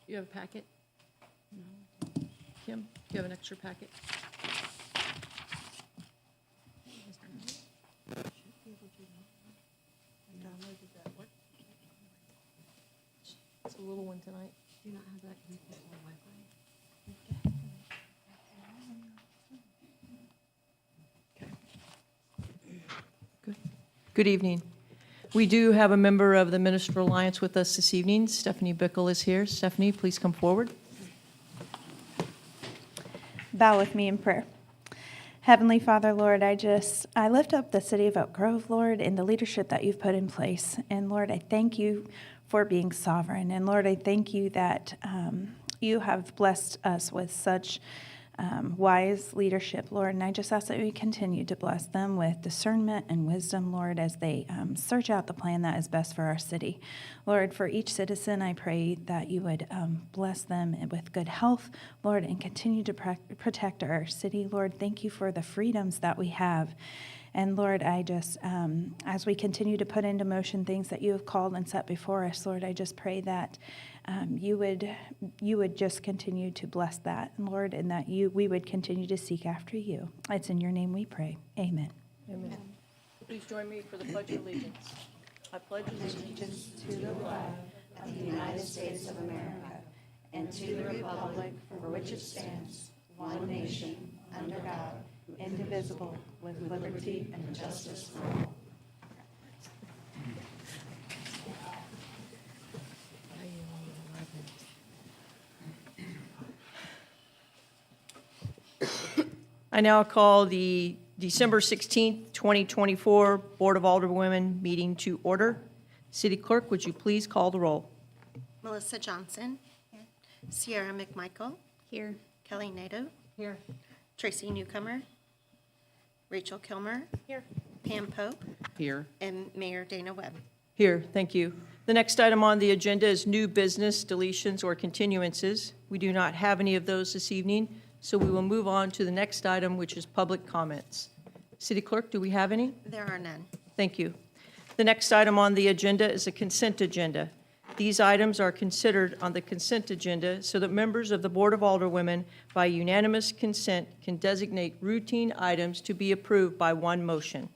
You have a packet? No. Kim, do you have an extra packet? It's a little one tonight. Do you not have that connected to Wi-Fi? Good. Good evening. We do have a member of the Minister Alliance with us this evening. Stephanie Bickle is here. Stephanie, please come forward. Bow with me in prayer. Heavenly Father, Lord, I lift up the city of Oak Grove, Lord, and the leadership that you've put in place. And Lord, I thank you for being sovereign. And Lord, I thank you that you have blessed us with such wise leadership, Lord. And I just ask that we continue to bless them with discernment and wisdom, Lord, as they search out the plan that is best for our city. Lord, for each citizen, I pray that you would bless them with good health, Lord, and continue to protect our city. Lord, thank you for the freedoms that we have. And Lord, I just, as we continue to put into motion things that you have called and set before us, Lord, I just pray that you would just continue to bless that, Lord, and that we would continue to seek after you. It's in your name we pray. Amen. Amen. Please join me for the Pledge of Allegiance. I pledge allegiance To the flag of the United States of America and to the republic for which it stands, one nation, under God, indivisible, with liberty and justice for all. I now call the December 16th, 2024 Board of Alderwomen meeting to order. City Clerk, would you please call the roll? Melissa Johnson. Here. Sierra McMichael. Here. Kelly Nato. Here. Tracy Newcomer. Rachel Kilmer. Here. Pam Pope. Here. And Mayor Dana Webb. Here, thank you. The next item on the agenda is new business, deletions, or continuances. We do not have any of those this evening, so we will move on to the next item, which is public comments. City Clerk, do we have any? There are none. Thank you. The next item on the agenda is a consent agenda. These items are considered on the consent agenda so that members of the Board of Alderwomen, by unanimous consent, can designate routine items to be approved by one motion.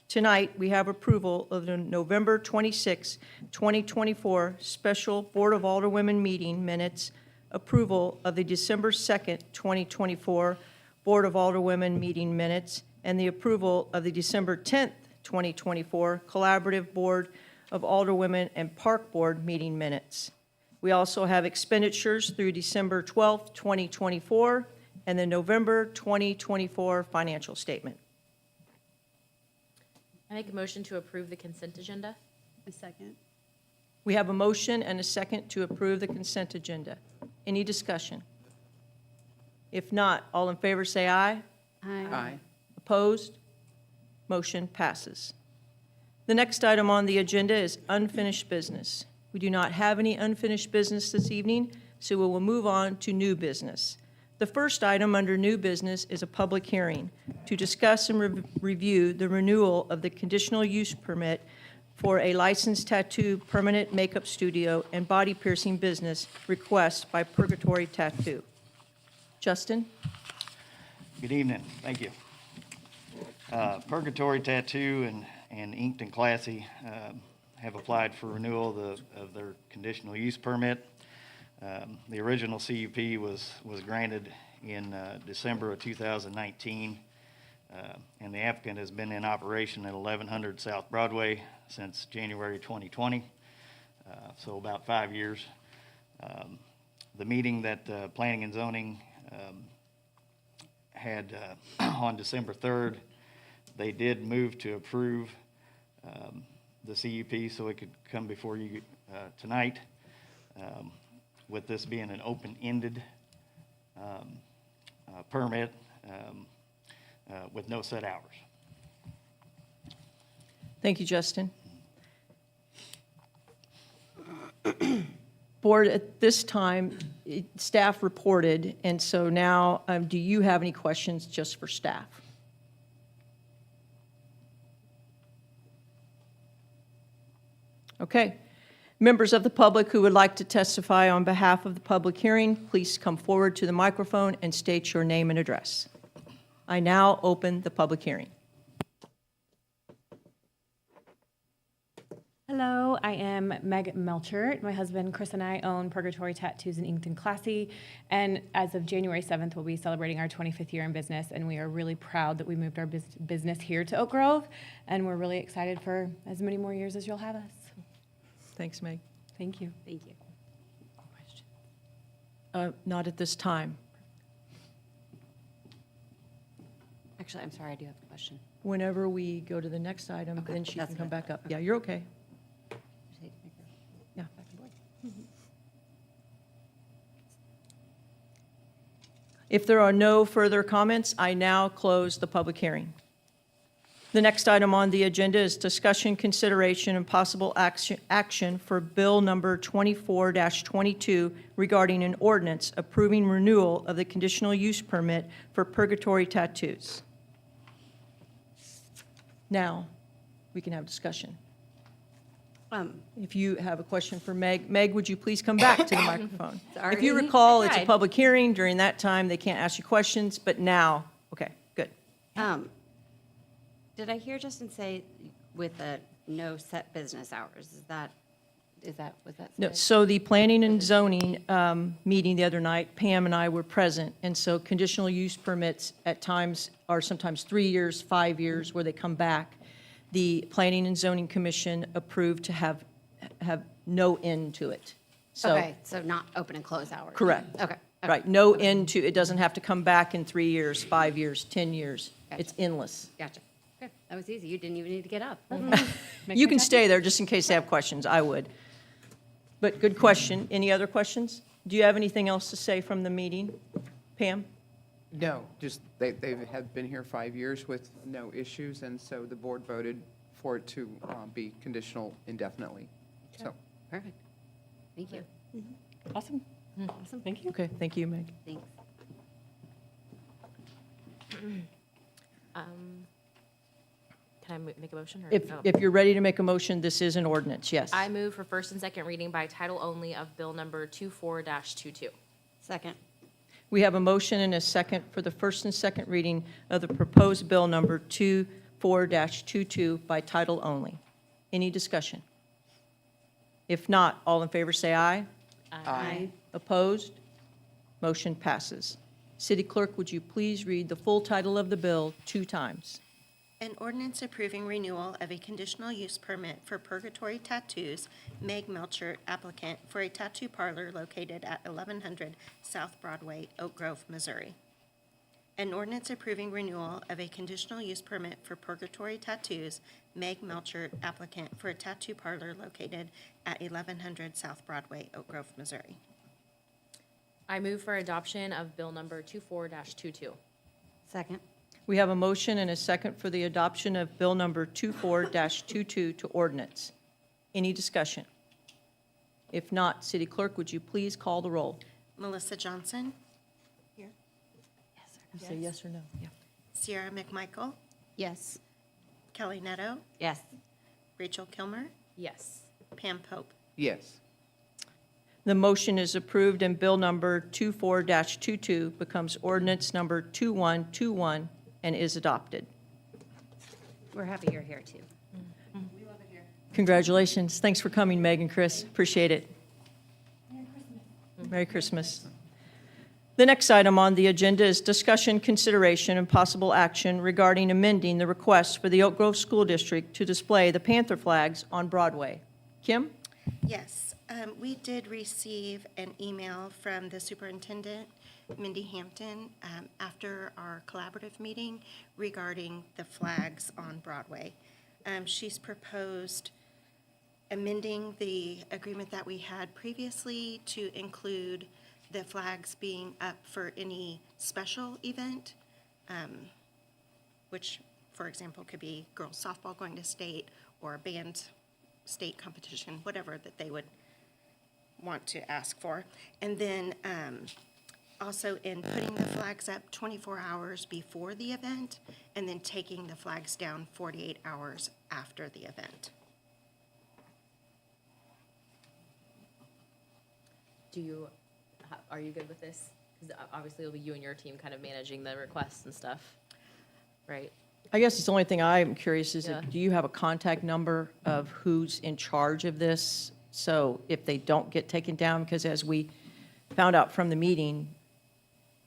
Tonight, we have approval of the November 26, 2024 special Board of Alderwomen meeting minutes, approval of the December 2nd, 2024 Board of Alderwomen meeting minutes, and the approval of the December 10th, 2024 Collaborative Board of Alderwomen and Park Board meeting minutes. We also have expenditures through December 12th, 2024, and the November 2024 financial statement. I make a motion to approve the consent agenda. A second. We have a motion and a second to approve the consent agenda. Any discussion? If not, all in favor say aye. Aye. Opposed? Motion passes. The next item on the agenda is unfinished business. We do not have any unfinished business this evening, so we will move on to new business. The first item under new business is a public hearing to discuss and review the renewal of the conditional use permit for a licensed tattoo, permanent makeup studio, and body piercing business request by Purgatory Tattoo. Justin? Good evening. Thank you. Purgatory Tattoo and Inked and Classy have applied for renewal of their conditional use permit. The original CUP was granted in December of 2019, and the applicant has been in operation at 1100 South Broadway since January 2020, so about 5 years. The meeting that Planning and Zoning had on December 3rd, they did move to approve the CUP so it could come before you tonight. With this being an open-ended permit with no set hours. Thank you, Justin. Board, at this time, staff reported, and so now, do you have any questions just for staff? Okay. Members of the public who would like to testify on behalf of the public hearing, please come forward to the microphone and state your name and address. I now open the public hearing. Hello, I am Meg Melcher. My husband Chris and I own Purgatory Tattoos in Inkton Classy, and as of January 7th, we'll be celebrating our 25th year in business, and we are really proud that we moved our business here to Oak Grove, and we're really excited for as many more years as you'll have us. Thanks, Meg. Thank you. Thank you. Not at this time. Actually, I'm sorry, I do have a question. Whenever we go to the next item, Okay, then she that's can come good. back up. Yeah, you're okay. Just hate to make her Yeah. back and forth. If there are no further comments, I now close the public hearing. The next item on the agenda is discussion, consideration, and possible action for Bill Number 24-22 regarding an ordinance approving renewal of the conditional use permit for Purgatory Tattoos. Now, we can have discussion. If you have a question for Meg, Meg, would you please come back to the microphone? If you Sorry. recall, I it's a tried. public hearing. During that time, they can't ask you questions, but now, okay, good. Did I hear Justin say with a no set business hours? Was that No, said? so the planning and zoning meeting the other night, Pam and I were present, and so conditional use permits at times are sometimes 3 years, 5 years, where they come back. The Planning and Zoning Commission approved to have no end to it. So, Okay, so not open and close hours? correct. Okay. Right, no end to, it doesn't have to come back in 3 years, 5 years, 10 years. It's endless. Gotcha. Good. That was easy. You didn't even need to get up. You can stay there just in case they have questions, I would. But good question. Any other questions? Do you have anything else to say from the meeting? Pam? No, just they have been here 5 years with no issues, and so the board voted for it to be conditional indefinitely. So, Perfect. Thank you. Awesome. Awesome. Thank you. Okay, thank you, Meg. Thanks. Can I make a motion? Or If, no? if you're ready to make a motion, this is an ordinance, yes. I move for first and second reading by title only of Bill Number 24-22. Second. We have a motion and a second for the first and second reading of the proposed bill number 24-22 by title only. Any discussion? If not, all in favor say aye. Aye. Opposed? Motion passes. City Clerk, would you please read the full title of the bill 2 times? An ordinance approving renewal of a conditional use permit for Purgatory Tattoos, Meg Melcher, applicant for a tattoo parlor located at 1100 South Broadway, Oak Grove, Missouri. An ordinance approving renewal of a conditional use permit for Purgatory Tattoos, Meg Melcher, applicant for a tattoo parlor located at 1100 South Broadway, Oak Grove, Missouri. I move for adoption of Bill Number 24-22. Second. We have a motion and a second for the adoption of bill number 24-22 to ordinance. Any discussion? If not, City Clerk, would you please call the roll? Melissa Johnson, Say yes or no. Yeah. Sierra McMichael, Yes. Kelly Netto, Yes. Rachel Kilmer, Yes. Pam Pope. yes. The motion is approved, and bill number 24-22 becomes ordinance number 2121 and is adopted. We're happy you're here, too. Congratulations. Thanks for coming, Meg and Chris. Appreciate it. Merry Christmas. The next item on the agenda is discussion, consideration, and possible action regarding amending the request for the Oak Grove School District to display the Panther flags on Broadway. Kim? Yes, we did receive an email from the superintendent, Mindy Hampton, after our collaborative meeting regarding the flags on Broadway. She's proposed amending the agreement that we had previously to include the flags being up for any special event, which, for example, could be girls softball going to state or a band state competition, whatever that they would want to ask for. And then also in putting the flags up 24 hours before the event, and then taking the flags down 48 hours after the event. Are you good with this? Because obviously it'll be you and your team kind of managing the requests and stuff, right? I guess it's the only thing I'm curious is, Yeah. do you have a contact number of who's in charge of this? So if they don't get taken down, because as we found out from the meeting,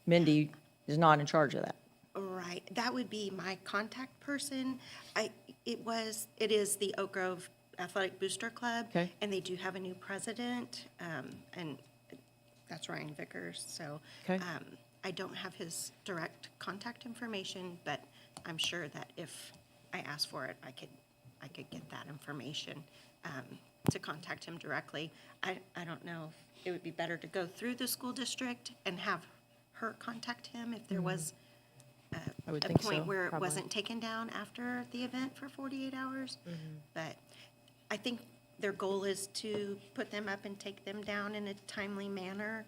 Mindy is not in charge of that. Right, that would be my contact person. It is the Oak Grove Athletic Booster Club. Okay. And they do have a new president, and that's Ryan Vickers, so. Okay. I don't have his direct contact information, but I'm sure that if I asked for it, I could get that information, to contact him directly. I don't know if it would be better to go through the school district and have her contact him if there was I would a think so. point where it probably. wasn't taken down after the event for 48 hours. But I think their goal is to put them up and take them down in a timely manner.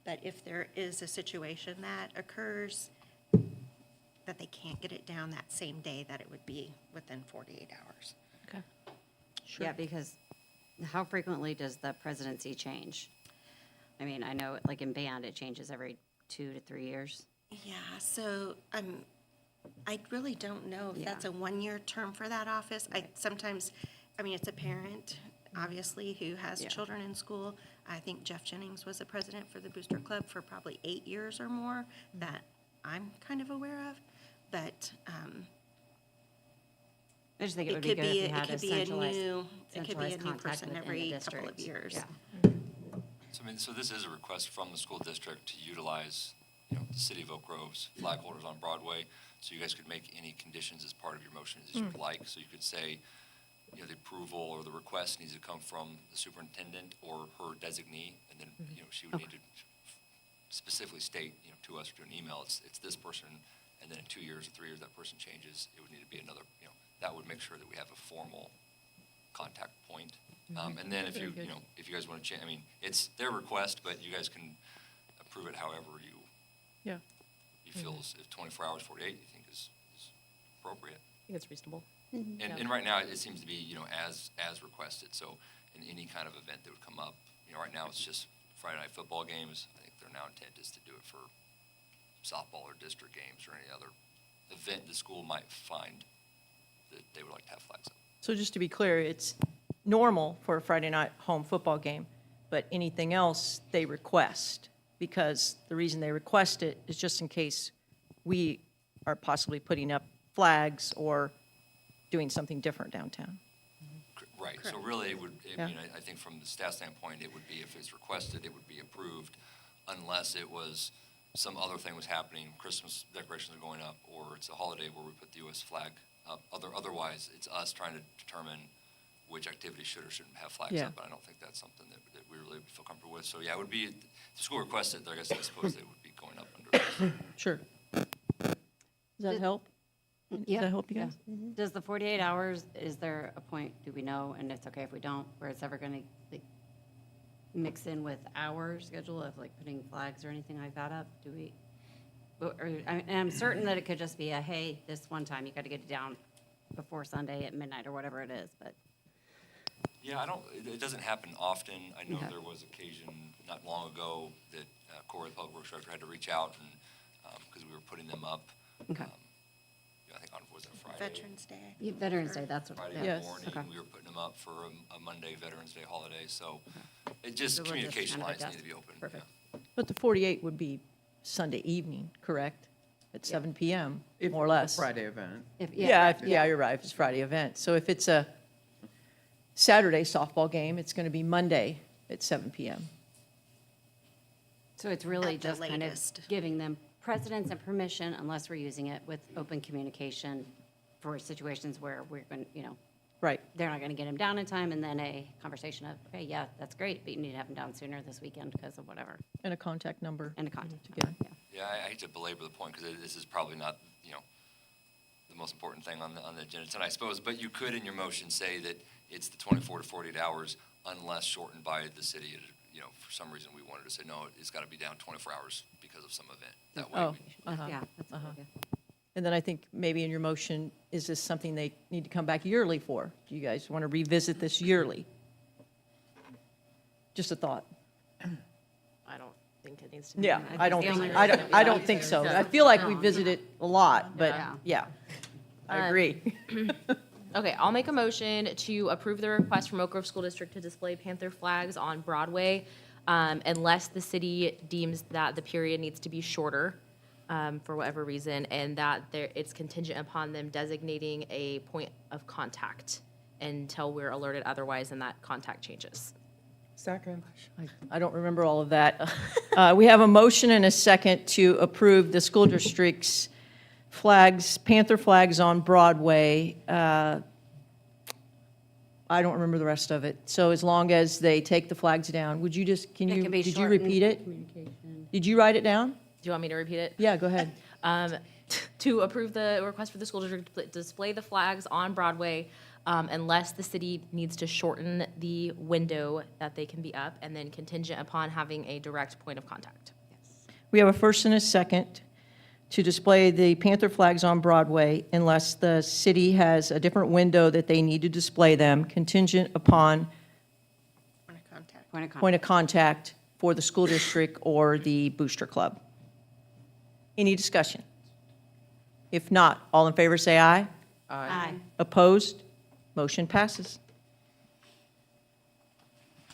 But if there is a situation that occurs, that they can't get it down that same day, that it would be within 48 hours. Okay. Yeah, because how frequently does the presidency change? I mean, I know, like in band, it changes every 2 to 3 years. Yeah, so I really don't know if that's Yeah. a one-year term for that office. Sometimes, it's a parent, obviously, who has Yeah. children in school. I think Jeff Jennings was the president for the Booster Club for probably 8 years or more that I'm kind of aware of. But I just think it it would be could good if be, you it had a could be a centralized, new, it could be a centralized new contact person within the every couple of district. years. Yeah. So this is a request from the school district to utilize, the city of Oak Grove's flag holders on Broadway. So you guys could make any conditions as part of your motion as you would like. So you could say, the approval or the request needs to come from the superintendent or her designee. And then, she would need to specifically state, to us through an email, it's this person. And then in 2 years or 3 years, that person changes, it would need to be another, that would make sure that we have a formal contact point. And then if you, Very good. if you guys want to change, it's their request, but you guys can approve it however you Yeah. feel is, if 24 hours, 48, you think is appropriate. I think it's reasonable. And right now, it seems to be, as requested. So in any kind of event that would come up, right now, it's just Friday night football games. I think their now intent is to do it for softball or district games or any other event the school might find that they would like to have flags up. So just to be clear, it's normal for a Friday night home football game, but anything else they request, because the reason they request it is just in case we are possibly putting up flags or doing something different downtown. Right, so really, it would, Yeah. I think from the staff standpoint, it would be, if it's requested, it would be approved unless it was, some other thing was happening, Christmas decorations are going up, or it's a holiday where we put the US flag up. Otherwise, it's us trying to determine which activity should or shouldn't have flags Yeah. up, but I don't think that's something that we really feel comfortable with. So, yeah, it would be, if the school requested, I guess I suppose they would be going up under this. Sure. Does that help? Does that help you guys? Does the 48 hours, is there a point, do we know, and it's okay if we don't, where it's ever going to mix in with our schedule of like putting flags or anything like that up? Do we, and I'm certain that it could just be a, hey, this one time you got to get it down before Sunday at midnight or whatever it is, but. Yeah, it doesn't happen often. I know Okay. there was occasion not long ago that Corey, the public works director, had to reach out and, because we were putting them up. Okay. I think was it Friday? Veterans Day. Veterans Day, that's what. Friday yeah. Yes. morning, Okay. we were putting them up for a Monday Veterans Day holiday, so it just, So we'll just communication kind of lines need adjust. to be open. Perfect. yeah. But the 48 would be Sunday evening, correct? At 7 PM, If more or it's a less. Friday event. Yeah, you're right, if it's Friday event. So if it's a Saturday softball game, it's going to be Monday at 7 PM. So it's really At the just kind of latest. giving them precedence and permission unless we're using it with open communication for situations where we're going, Right, they're not going to get them down in time, and then a conversation of, okay, yeah, that's great, but you need to have them down sooner this weekend because of whatever, and a contact number. and a contact. Together. number, Yeah, I hate to belabor the point, because this is probably not, the most important thing on the agenda tonight, I suppose, but you could in your motion say that it's the 24 to 48 hours unless shortened by the city. For some reason, we wanted to say, no, it's got to be down 24 hours because of some event. That way, Oh, Yeah, uh-huh. yeah, that's a good idea. And then I think maybe in your motion, is this something they need to come back yearly for? Do you guys want to revisit this yearly? Just a thought. think it needs to be. Yeah, I don't the think, only I reason don't, we I don't don't think use so. it. I feel like we No. visit it a lot, but, Yeah. yeah, I agree. Okay, I'll make a motion to approve the request from Oak Grove School District to display Panther flags on Broadway, unless the city deems that the period needs to be shorter, for whatever reason, and that it's contingent upon them designating a point of contact until we're alerted otherwise and that contact changes. Second. I don't remember all of that. We have a motion and a second to approve the school district's flags, Panther flags on Broadway. I don't remember the rest of it. So as long as they take the flags down, would you just, It can be did you shortened repeat it? communication. Did you write it down? Do you want me to repeat it? Yeah, go ahead. To approve the request for the school district to display the flags on Broadway, unless the city needs to shorten the window that they can be up, and then contingent upon having a direct point of contact. We have a first and a second to display the Panther flags on Broadway unless the city has a different window that they need to display them, contingent upon Point of contact. Point of contact. point of contact for the school district or the booster club. Any discussion? If not, all in favor say aye. Aye. Opposed? Motion passes.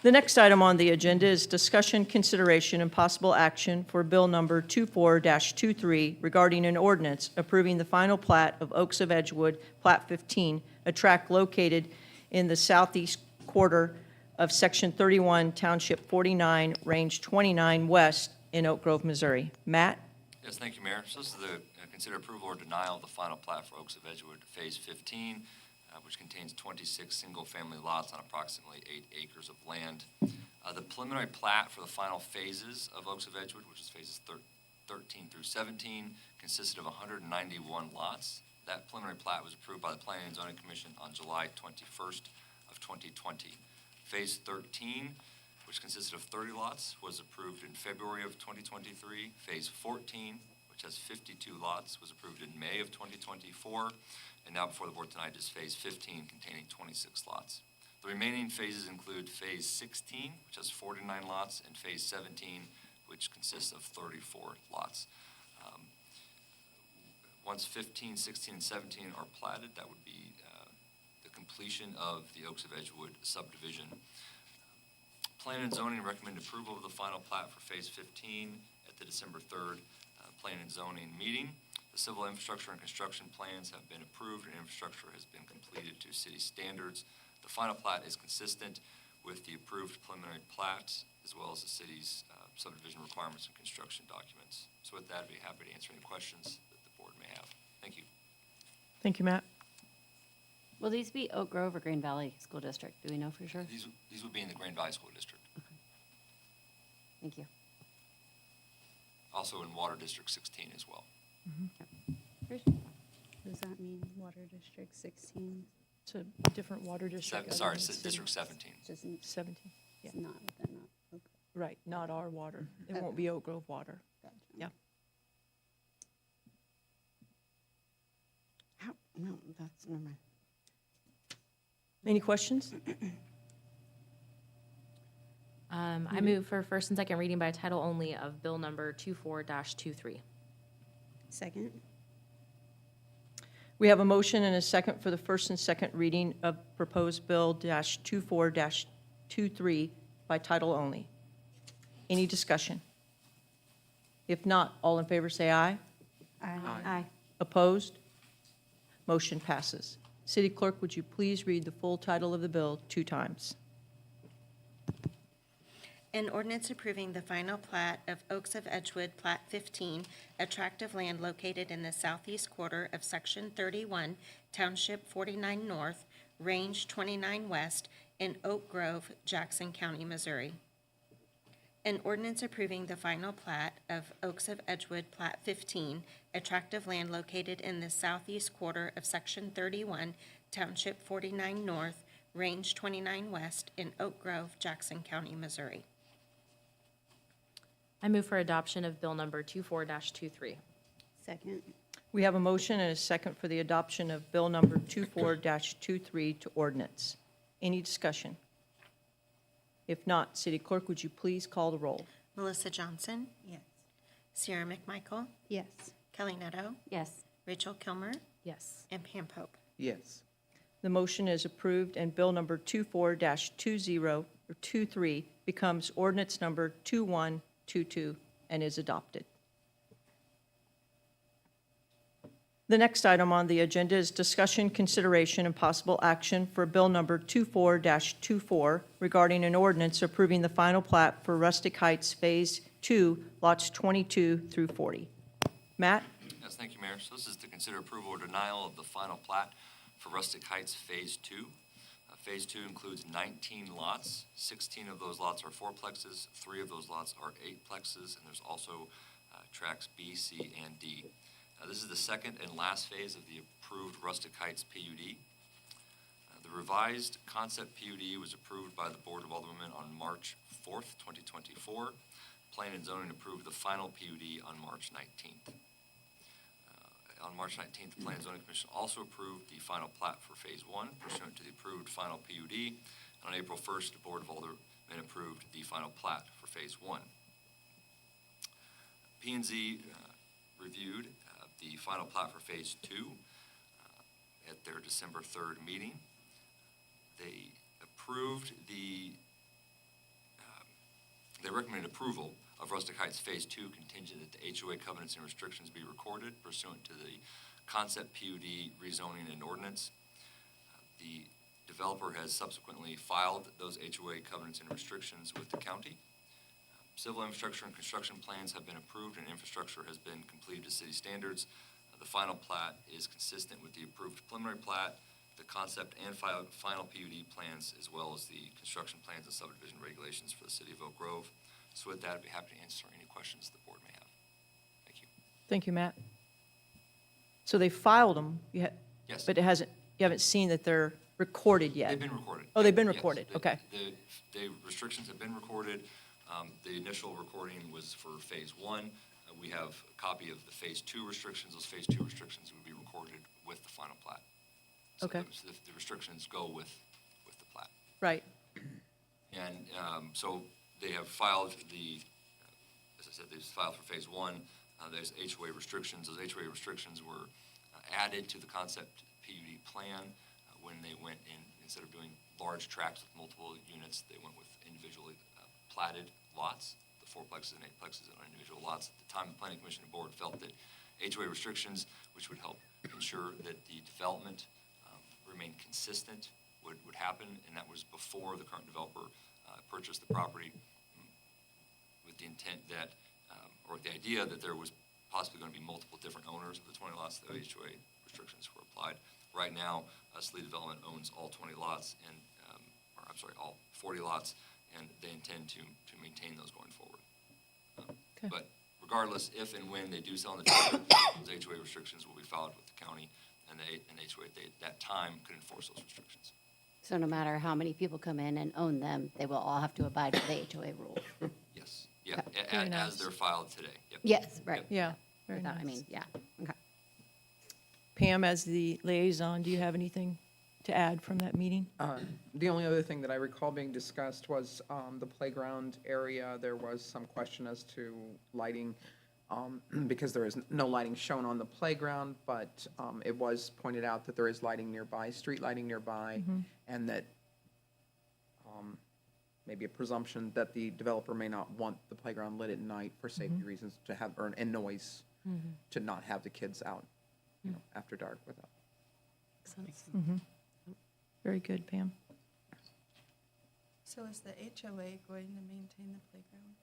The next item on the agenda is discussion, consideration, and possible action for Bill Number 24-23 regarding an ordinance approving the final plat of Oaks of Edgewood, Plat 15, a tract located in the southeast quarter of Section 31, Township 49, Range 29 West in Oak Grove, Missouri. Matt? Yes, thank you, Mayor. So this is the consider approval or denial of the final plat for Oaks of Edgewood Phase 15, which contains 26 single-family lots on approximately 8 acres of land. The preliminary plat for the final phases of Oaks of Edgewood, which is phases 13 through 17, consisted of 191 lots. That preliminary plat was approved by the Planning and Zoning Commission on July 21st of 2020. Phase 13, which consisted of 30 lots, was approved in February of 2023. Phase 14, which has 52 lots, was approved in May of 2024. And now before the board tonight is Phase 15, containing 26 lots. The remaining phases include Phase 16, which has 49 lots, and Phase 17, which consists of 34 lots. Once 15, 16, and 17 are platted, that would be the completion of the Oaks of Edgewood subdivision. Planning and Zoning recommend approval of the final plat for Phase 15 at the December 3rd Planning and Zoning meeting. The civil infrastructure and construction plans have been approved and infrastructure has been completed to city standards. The final plat is consistent with the approved preliminary plat as well as the city's subdivision requirements and construction documents. So with that, I'd be happy to answer any questions that the board may have. Thank you. Thank you, Matt. Will these be Oak Grove or Green Valley School District? Do we know for sure? These would be in the Grand Valley School District, Thank you. also in Water District 16 as well. Does that mean Water District 16? It's a different water district. Sorry, District 17. Just 17, yeah. it's not within that. Okay. Right, not our water. It won't be Oak Grove water. Gotcha. Yeah. How, no, that's, never mind. Any questions? I move for first and second reading by title only of Bill Number 24-23. Second? We have a motion and a second for the first and second reading of proposed Bill -24-23 by title only. Any discussion? If not, all in favor say aye. Aye. Opposed? Motion passes. City Clerk, would you please read the full title of the bill 2 times? An ordinance approving the final plat of Oaks of Edgewood, Plat 15, a tract of land located in the southeast quarter of Section 31, Township 49 North, Range 29 West, in Oak Grove, Jackson County, Missouri. An ordinance approving the final plat of Oaks of Edgewood, Plat 15, a tract of land located in the southeast quarter of Section 31, Township 49 North, Range 29 West, in Oak Grove, Jackson County, Missouri. I move for adoption of Bill Number 24-23. Second? We have a motion and a second for the adoption of Bill Number 24-23 to ordinance. Any discussion? If not, City Clerk, would you please call the roll? Melissa Johnson, Yes. Sierra McMichael, Yes. Kelly Netto, Yes. Rachel Kilmer, Yes. and Pam Pope. Yes. The motion is approved, and Bill number 24-23 becomes ordinance number 2122 and is adopted. The next item on the agenda is discussion, consideration, and possible action for Bill number 24-24 regarding an ordinance approving the final plat for Rustic Heights Phase 2, lots 22 through 40. Matt? Yes, thank you, Mayor. So this is to consider approval or denial of the final plat for Rustic Heights Phase 2. Phase 2 includes 19 lots. 16 of those lots are fourplexes, 3 of those lots are eightplexes, and there's also tracks B, C, and D. This is the second and last phase of the approved Rustic Heights PUD. The revised concept PUD was approved by the Board of Aldermen on March 4th, 2024. Planning and Zoning approved the final PUD on March 19th. On March 19th, the Planning and Zoning Commission also approved the final plat for Phase 1 pursuant to the approved final PUD. And on April 1st, the Board of Aldermen approved the final plat for Phase 1. P&Z reviewed the final plat for Phase 2 at their December 3rd meeting. They approved they recommended approval of Rustic Heights Phase 2 contingent that the HOA covenants and restrictions be recorded pursuant to the concept PUD rezoning and ordinance. The developer has subsequently filed those HOA covenants and restrictions with the county. Civil infrastructure and construction plans have been approved and infrastructure has been completed to city standards. The final plat is consistent with the approved preliminary plat, the concept and final PUD plans, as well as the construction plans and subdivision regulations for the city of Oak Grove. So with that, I'd be happy to answer any questions the board may have. Thank you. Thank you, Matt. So they filed them, Yes. but you haven't seen that they're recorded yet? They've been recorded. Oh, they've been Yes. recorded, okay. The restrictions have been recorded. The initial recording was for Phase 1. We have a copy of the Phase 2 restrictions. Those Phase 2 restrictions would be recorded with the final plat. So Okay. the restrictions go with the plat. Right, And so they have filed as I said, they've filed for Phase 1. There's HOA restrictions. Those HOA restrictions were added to the concept PUD plan when they went in, instead of doing large tracts with multiple units, they went with individually platted lots, the fourplexes and eightplexes on individual lots. At the time, the Planning Commission and Board felt that HOA restrictions, which would help ensure that the development remained consistent, would happen, and that was before the current developer purchased the property with the intent that, or the idea that there was possibly going to be multiple different owners of the 20 lots. The HOA restrictions were applied. Right now, Lee Development owns all 20 lots, and, all 40 lots, and they intend to maintain those going forward. Okay. But regardless, if and when they do sell in the future, those HOA restrictions will be filed with the county, and HOA at that time could enforce those restrictions. So no matter how many people come in and own them, they will all have to abide by the HOA rules? Yes, yeah, Very nice. as they're filed today. Yep. Yes, right. yeah, very Without- nice. I mean, yeah, okay. Pam, as the liaison, do you have anything to add from that meeting? The only other thing that I recall being discussed was the playground area. There was some question as to lighting, because there is no lighting shown on the playground, but it was pointed out that there is lighting nearby, street lighting nearby, and that maybe a presumption that the developer may not want the playground lit at night for safety reasons to have, and noise, to not have the kids out, after dark without. Very good, Pam. So is the HOA going to maintain the playground?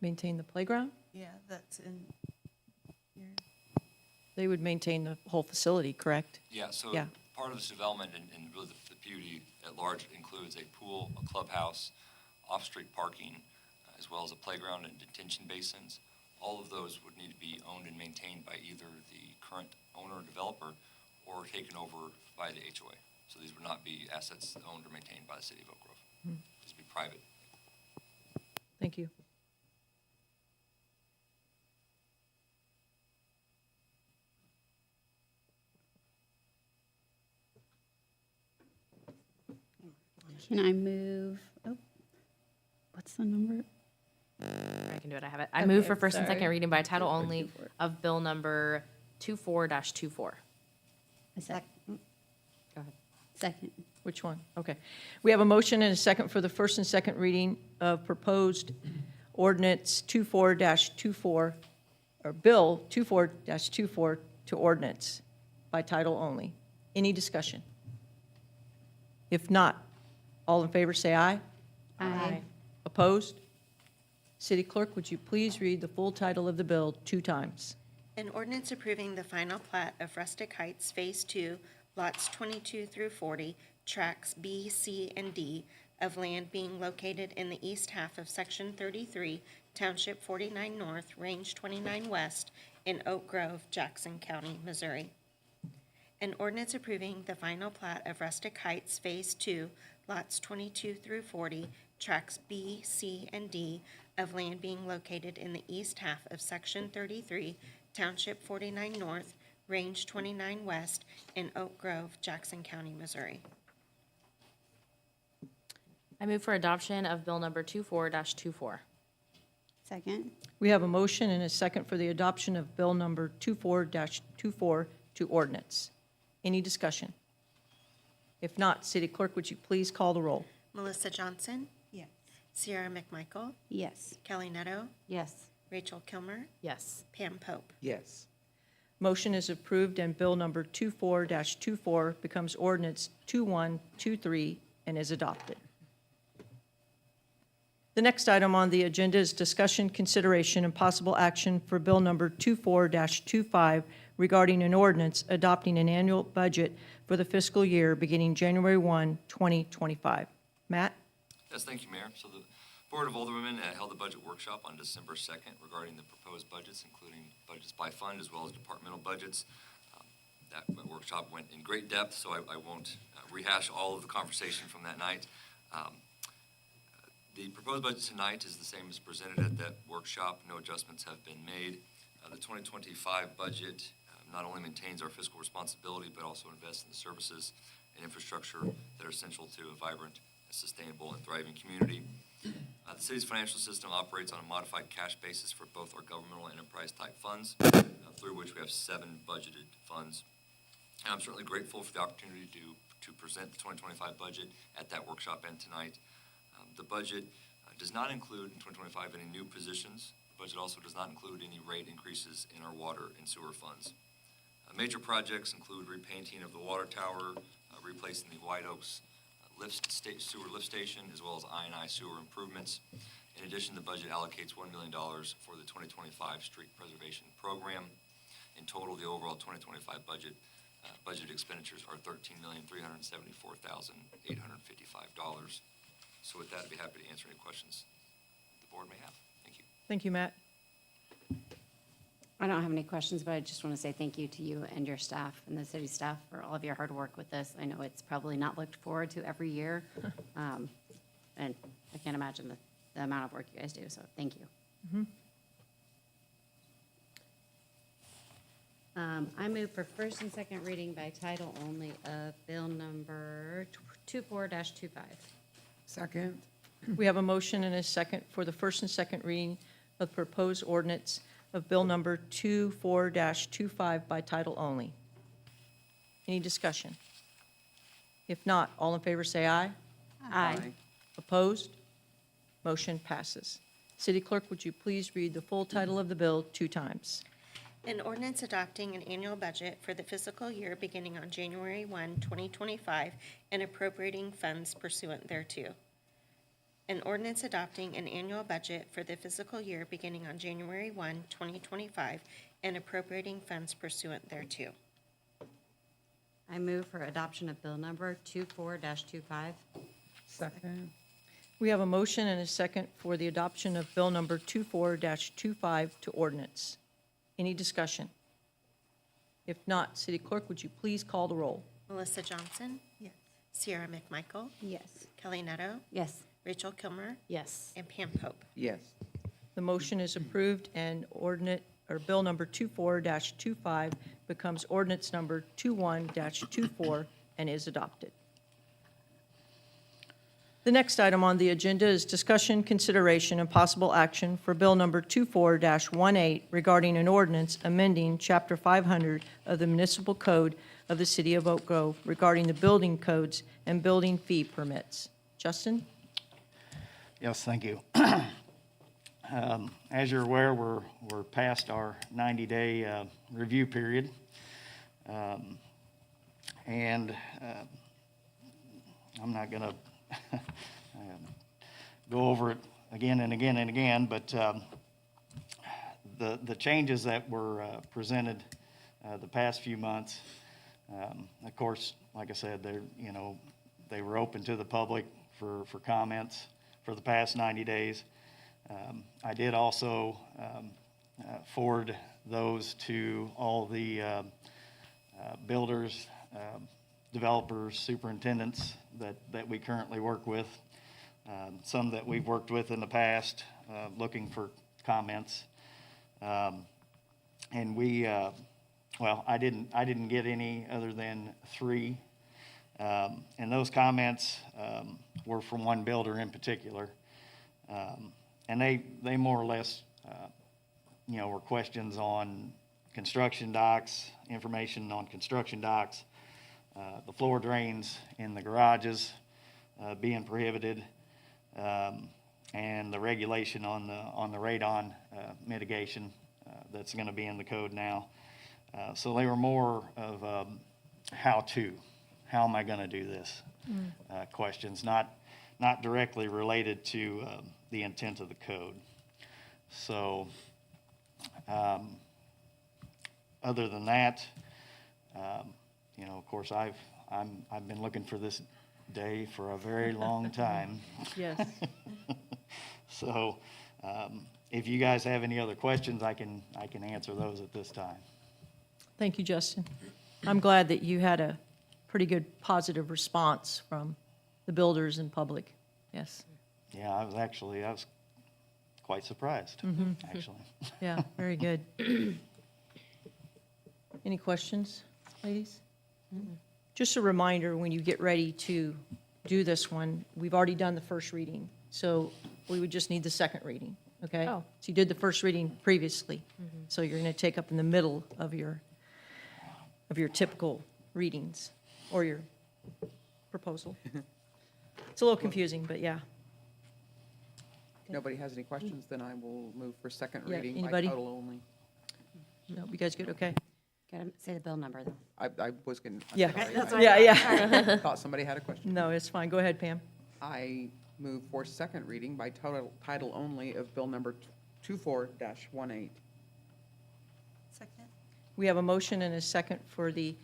Maintain the playground? Yeah, that's in your, They would maintain the whole facility, correct? Yeah, so Yeah. part of this development and really the PUD at large includes a pool, a clubhouse, off-street parking, as well as a playground and detention basins. All of those would need to be owned and maintained by either the current owner or developer or taken over by the HOA. So these would not be assets owned or maintained by the city of Oak Grove. These would be private. Thank you. Can I move, oh, What's the number? I can do it, I have it. I move for Okay, first and second sorry. reading by title only of bill number 24-24. A sec. Go ahead. Second. Which one? Okay. We have a motion and a second for the first and second reading of proposed ordinance 24-24, or Bill 24-24 to ordinance by title only. Any discussion? If not, all in favor say aye. Aye. Opposed? City Clerk, would you please read the full title of the bill 2 times? An ordinance approving the final plat of Rustic Heights Phase 2, lots 22 through 40, tracts B, C, and D of land being located in the east half of Section 33, Township 49 North, Range 29 West, in Oak Grove, Jackson County, Missouri. An ordinance approving the final plat of Rustic Heights Phase 2, lots 22 through 40, tracts B, C, and D of land being located in the east half of Section 33, Township 49 North, Range 29 West, in Oak Grove, Jackson County, Missouri. I move for adoption of bill number 24-24. Second. We have a motion and a second for the adoption of bill number 24-24 to ordinance. Any discussion? If not, City Clerk, would you please call the roll? Melissa Johnson, Yes. Sierra McMichael, Yes. Kelly Netto, Yes. Rachel Kilmer, Yes. Pam Pope. Yes. Motion is approved, and bill number 24-24 becomes ordinance 2123 and is adopted. The next item on the agenda is discussion, consideration, and possible action for bill number 24-25 regarding an ordinance adopting an annual budget for the fiscal year beginning January 1, 2025. Matt? Yes, thank you, Mayor. So the Board of Aldermen held a budget workshop on December 2nd regarding the proposed budgets, including budgets by fund as well as departmental budgets. That workshop went in great depth, so I won't rehash all of the conversation from that night. The proposed budget tonight is the same as presented at that workshop. No adjustments have been made. The 2025 budget not only maintains our fiscal responsibility, but also invests in the services and infrastructure that are essential to a vibrant, sustainable, and thriving community. The city's financial system operates on a modified cash basis for both our governmental and enterprise-type funds, through which we have 7 budgeted funds. And I'm certainly grateful for the opportunity to present the 2025 budget at that workshop and tonight. The budget does not include in 2025 any new positions. The budget also does not include any rate increases in our water and sewer funds. Major projects include repainting of the water tower, replacing the White Oaks sewer lift station, as well as I&I sewer improvements. In addition, the budget allocates $1 million for the 2025 street preservation program. In total, the overall 2025 budget expenditures are $13,374,855. So with that, I'd be happy to answer any questions the board may have. Thank you. Thank you, Matt. I don't have any questions, but I just want to say thank you to you and your staff and the city staff for all of your hard work with this. I know it's probably not looked forward to every year, and I can't imagine the amount of work you guys do, so thank you. I move for first and second reading by title only of bill number 24-25. Second. We have a motion and a second for the first and second reading of the proposed ordinance of bill number 24-25 by title only. Any discussion? If not, all in favor say aye. Aye. Opposed? Motion passes. City Clerk, would you please read the full title of the bill 2 times? An ordinance adopting an annual budget for the fiscal year beginning on January 1, 2025, and appropriating funds pursuant thereto. An ordinance adopting an annual budget for the fiscal year beginning on January 1, 2025, and appropriating funds pursuant thereto. I move for adoption of bill number 24-25. Second. We have a motion and a second for the adoption of bill number 24-25 to ordinance. Any discussion? If not, City Clerk, would you please call the roll? Melissa Johnson, Yes. Sierra McMichael, Yes. Kelly Netto, Yes. Rachel Kilmer, Yes. and Pam Pope. Yes. The motion is approved, and bill number 24-25 becomes ordinance number 21-24 and is adopted. The next item on the agenda is discussion, consideration, and possible action for Bill Number 24-18 regarding an ordinance amending Chapter 500 of the Municipal Code of the City of Oak Grove regarding the building codes and building fee permits. Justin? Yes, thank you. As you're aware, we're past our 90-day review period. And I'm not going to go over it again and again and again, but the changes that were presented the past few months, of course, like I said, they were open to the public for comments for the past 90 days. I did also forward those to all the builders, developers, superintendents that we currently work with, some that we've worked with in the past, looking for comments. And we, well, I didn't get any other than 3. And those comments were from one builder in particular. And they more or less, were questions on construction docks, information on construction docks, the floor drains in the garages being prohibited, and the regulation on the radon mitigation that's going to be in the code now. So they were more of how am I going to do this questions, not directly related to the intent of the code. So other than that, of course, I've been looking for this day for a very long time. Yes. So if you guys have any other questions, I can answer those at this time. Thank you, Justin. I'm glad that you had a pretty good positive response from the builders and public. Yes. Yeah, I was quite surprised, actually. Yeah, very good. Any questions, ladies? Just a reminder, when you get ready to do this one, we've already done the first reading, so we would just need the second reading, okay? Oh. So you did the first reading previously, so you're going to take up in the middle of your typical readings, or your proposal. It's a little confusing, but yeah. Nobody has any questions, then I will move for second Yeah, reading by anybody? title only. No, you guys good, okay? Gotta say the bill number, though. I was going to. Yeah, yeah. Thought somebody had a question. No, it's fine, go ahead, Pam. I move for second reading by title only of bill number 24-18. Second? We have a motion and a second for the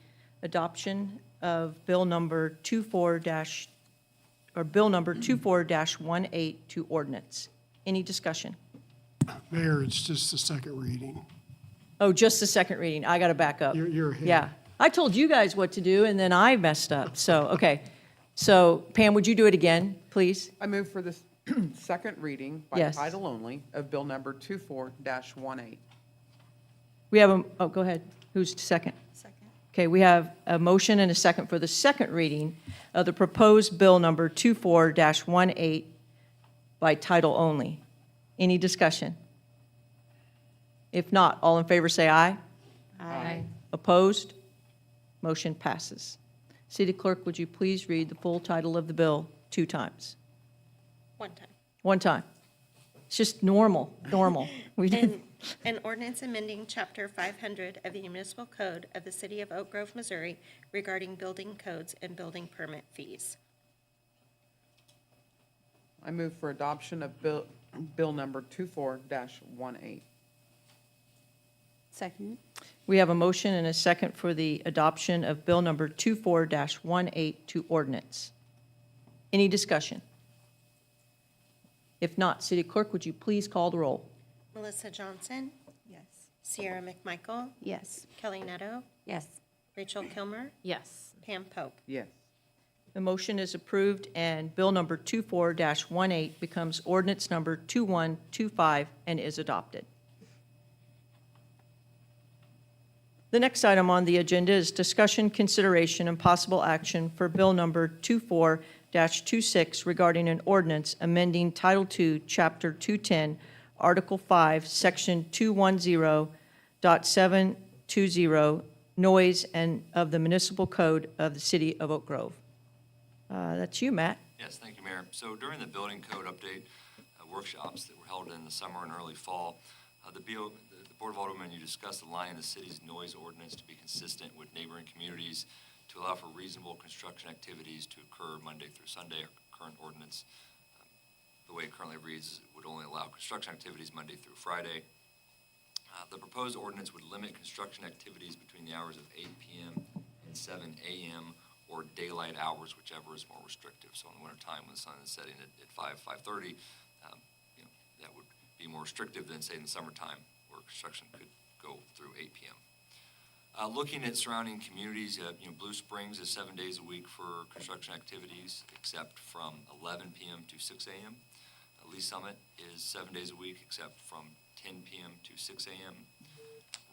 adoption of Bill number 24-18 to ordinance. Any discussion? Mayor, it's just the second reading. Oh, just the second reading. I got to back up. You're ahead. Yeah. I told you guys what to do, and then I messed up. So, okay. So, Pam, would you do it again, please? I move for this second reading by Yes. title only of bill number 24-18. We have go ahead. Who's second? Second. Okay, we have a motion and a second for the second reading of the proposed Bill number 24-18 by title only. Any discussion? If not, all in favor say aye. Aye. Opposed? Motion passes. City Clerk, would you please read the full title of the bill 2 times? One time. 1 time. It's just normal. We did. An ordinance amending Chapter 500 of the Municipal Code of the City of Oak Grove, Missouri regarding building codes and building permit fees. I move for adoption of bill number 24-18. Second. We have a motion and a second for the adoption of Bill number 24-18 to ordinance. Any discussion? If not, City Clerk, would you please call the roll? Melissa Johnson, Yes. Sierra McMichael, Yes. Kelly Netto, Yes. Rachel Kilmer, Yes. Pam Pope. Yes. The motion is approved, and Bill number 24-18 becomes ordinance number 2125 and is adopted. The next item on the agenda is discussion, consideration, and possible action for Bill number 2023-26 regarding an ordinance amending Title II, Chapter 210, Article 5, Section 210.720, noise and of the municipal code of the city of Oak Grove. That's you, Matt. Yes, thank you, Mayor. So during the building code update workshops that were held in the summer and early fall, the Board of Aldermen, you discussed aligning the city's noise ordinance to be consistent with neighboring communities to allow for reasonable construction activities to occur Monday through Sunday. Our current ordinance, the way it currently reads, would only allow construction activities Monday through Friday. The proposed ordinance would limit construction activities between the hours of 8 p.m. and 7 a.m. or daylight hours, whichever is more restrictive. So in the wintertime, when the sun is setting at 5:30, that would be more restrictive than, say, in the summertime, where construction could go through 8 p.m. Looking at surrounding communities, Blue Springs is 7 days a week for construction activities, except from 11 p.m. to 6 a.m. Lee Summit is 7 days a week, except from 10 p.m. to 6 a.m.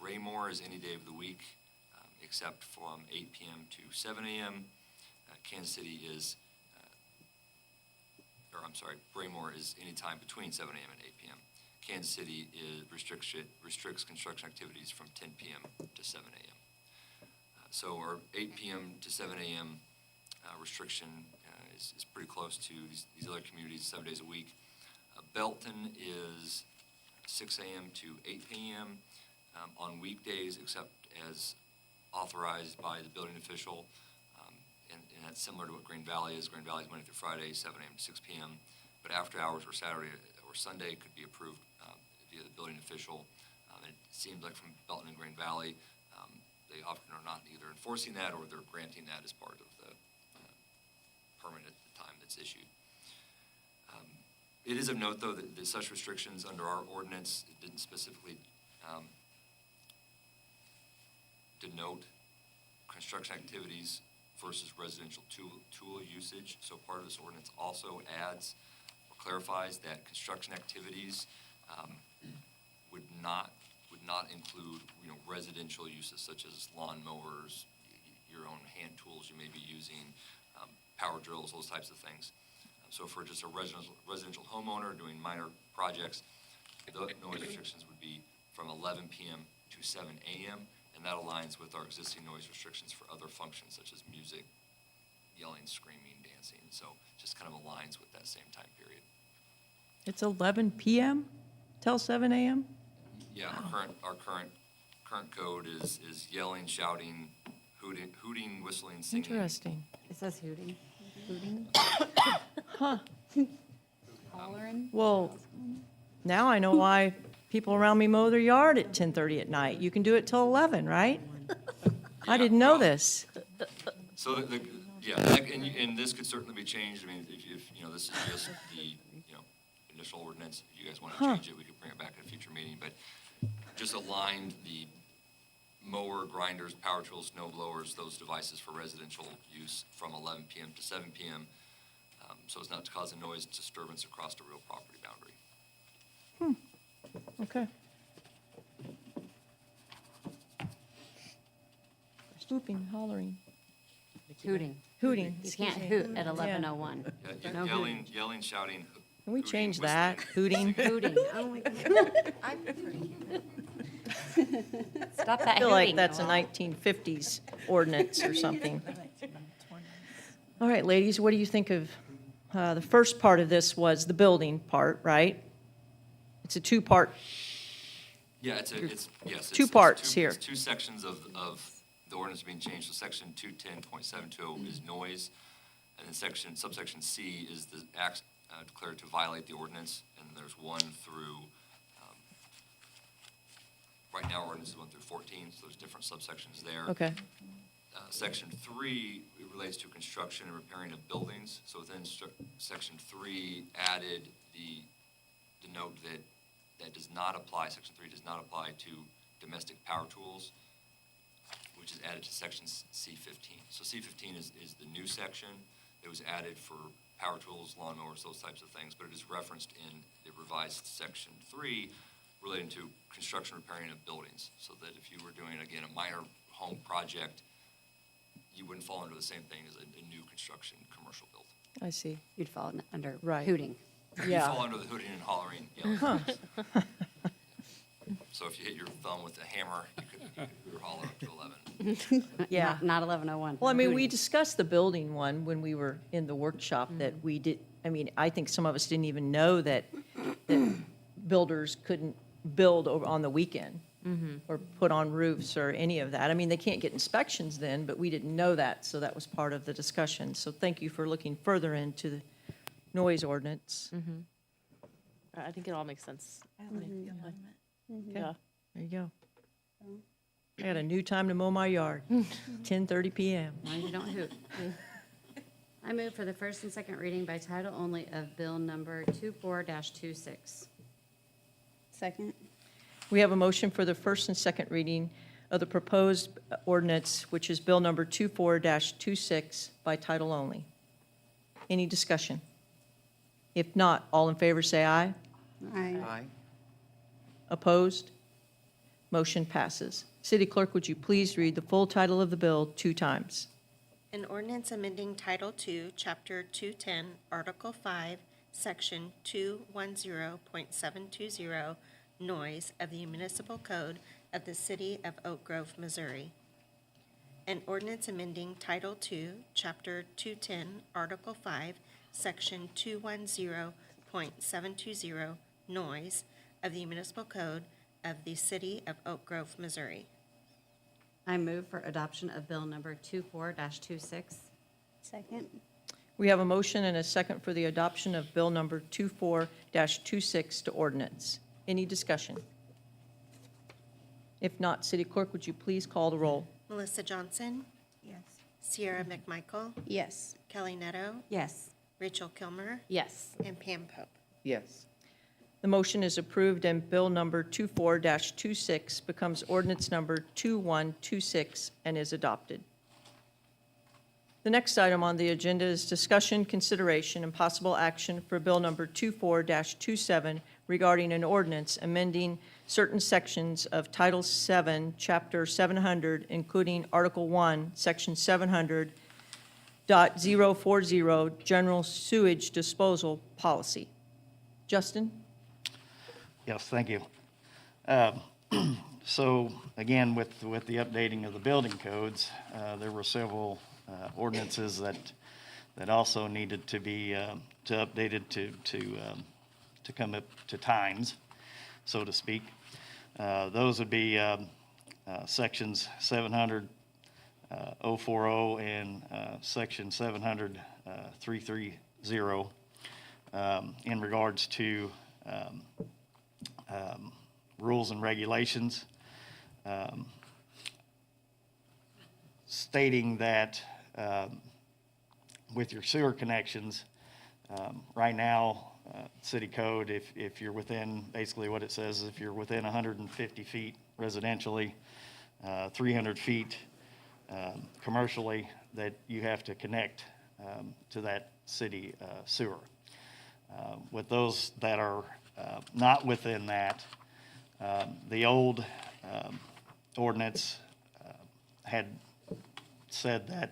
Raymore is any day of the week, except from 8 p.m. to 7 a.m. Kansas City is, Raymore is any time between 7 a.m. and 8 p.m. Kansas City restricts construction activities from 10 p.m. to 7 a.m. So our 8 p.m. to 7 a.m. Restriction is pretty close to these other communities, 7 days a week. Belton is 6 a.m. to 8 p.m. On weekdays, except as authorized by the building official. And that's similar to what Green Valley is. Green Valley is Monday through Friday, 7 a.m. to 6 p.m. But after hours or Saturday or Sunday could be approved via the building official. And it seems like from Belton and Green Valley, they often are not either enforcing that or they're granting that as part of the permit at the time that's issued. It is of note, though, that such restrictions under our ordinance, it didn't specifically denote construction activities versus residential tool usage. So part of this ordinance also adds or clarifies that construction activities would not include, residential uses such as lawn mowers, your own hand tools you may be using, power drills, those types of things. So for just a residential homeowner doing minor projects, the noise restrictions would be from 11 p.m. to 7 a.m., and that aligns with our existing noise restrictions for other functions such as music, yelling, screaming, dancing. So just kind of aligns with that same time period. It's 11 p.m. till 7 a.m.? Yeah, our current code is yelling, shouting, hooting, whistling, singing. Interesting. It says hooting. Hollering? Well, now I know why people around me mow their yard at 10:30 at night. You can do it till 11, right? I didn't know this. So and this could certainly be changed. I mean, if this is just the, initial ordinance. If you guys want to change it, we could bring it back at a future meeting, but just aligned the mower, grinders, power tools, snow blowers, those devices for residential use from 11 p.m. to 7 p.m. So as not to cause a noise disturbance across the real property boundary. Okay. Whooping, hollering, Hooting. hooting. You can't hoot at 11:01. Yeah, No yelling, shouting. Can we hooting, change whistling, that? Hooting? Hooting. Oh, my God. Stop that I feel like hooting. that's a 1950s ordinance or something. All right, ladies, what do you think of, the first part of this was the building part, right? It's a two-part, Yeah, it's Two parts here. It's two sections of the ordinance being changed. So section 210.720 is noise, and then subsection C is the acts declared to violate the ordinance, and there's 1 through, right now our ordinance is 1 through 14, so there's different subsections there. okay. Section 3 it relates to construction and repairing of buildings. So within section 3 added the note that does not apply, section 3 does not apply to domestic power tools, which is added to section C15. So C15 is the new section that was added for power tools, lawnmowers, those types of things, but it is referenced in the revised section 3 relating to construction repairing of buildings. So that if you were doing, again, a minor home project, you wouldn't fall under the same thing as a new construction commercial build. I see. You'd fall under Right. hooting. You fall under the hooting and hollering, yelling. So if you hit your thumb with a hammer, you could hoot or holler up to 11. Yeah. Not 1101. Well, I mean, we hooting. discussed the building one when we were in the workshop that we did, I mean, I think some of us didn't even know that builders couldn't build on the weekend or put on roofs or any of that. I mean, they can't get inspections then, but we didn't know that, so that was part of the discussion. So thank you for looking further into the noise ordinance. I think it all makes sense. Yeah, there you go. I got a new time to mow my yard, 10:30 PM. As long as you don't hoot. I move for the first and second reading by title only of Bill number 24-26. Second. We have a motion for the first and second reading of the proposed ordinance, which is Bill number 24-26, by title only. Any discussion? If not, all in favor say aye. Aye. Opposed? Motion passes. City Clerk, would you please read the full title of the bill 2 times? An ordinance amending Title II, Chapter 210, Article 5, Section 210.720, Noise of the Municipal Code of the City of Oak Grove, Missouri. An ordinance amending Title II, Chapter 210, Article 5, Section 210.720, Noise of the Municipal Code of the City of Oak Grove, Missouri. I move for adoption of Bill number 24-26. Second. We have a motion and a second for the adoption of Bill number 24-26 to ordinance. Any discussion? If not, City Clerk, would you please call the roll? Melissa Johnson, Yes. Sierra McMichael, Yes. Kelly Netto, Yes. Rachel Kilmer, Yes. and Pam Pope. Yes. The motion is approved, and Bill number 24-26 becomes ordinance number 2126 and is adopted. The next item on the agenda is discussion, consideration, and possible action for Bill number 24-27 regarding an ordinance amending certain sections of Title VII, Chapter 700, including Article 1, Section 700.040, General Sewage Disposal Policy. Justin? Yes, thank you. So again, with the updating of the building codes, there were several ordinances that also needed to be updated to come up to times, so to speak. Those would be sections 700.040 and section 700.330 in regards to rules and regulations, stating that with your sewer connections, right now, city code, if you're within, basically what it says is if you're within 150 feet residentially, 300 feet commercially, that you have to connect to that city sewer. With those that are not within that, the old ordinance had said that,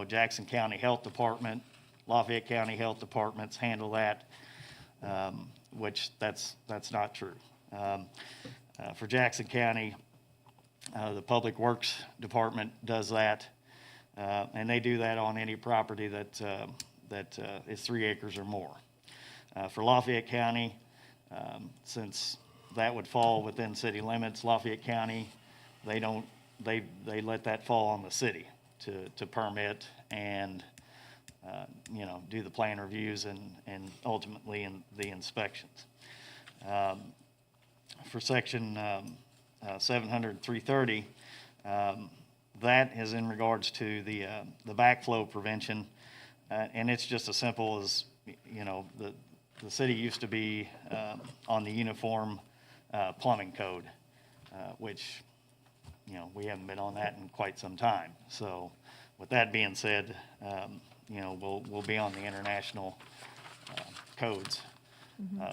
Jackson County Health Department, Lafayette County Health Departments handle that, which that's not true. For Jackson County, the Public Works Department does that, and they do that on any property that is 3 acres or more. For Lafayette County, since that would fall within city limits, Lafayette County, they let that fall on the city to permit and, do the plan reviews and ultimately the inspections. For section 700.330, that is in regards to the backflow prevention, and it's just as simple as, the city used to be on the uniform plumbing code, which, we haven't been on that in quite some time. So with that being said, we'll be on the international codes,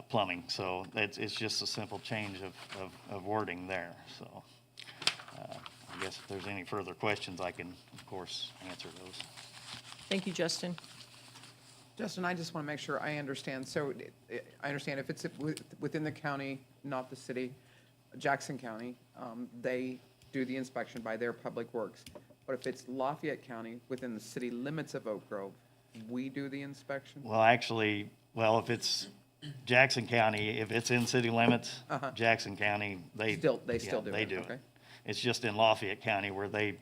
plumbing. So it's just a simple change of wording there. So I guess if there's any further questions, I can, of course, answer those. Thank you, Justin. Justin, I just want to make sure I understand. So I understand if it's within the county, not the city, Jackson County, they do the inspection by their public works. But if it's Lafayette County, within the city limits of Oak Grove, we do the inspection? Well, actually, if it's Jackson County, if it's in city limits, Jackson County, they Still do They it, do okay. it. It's just in Lafayette County where They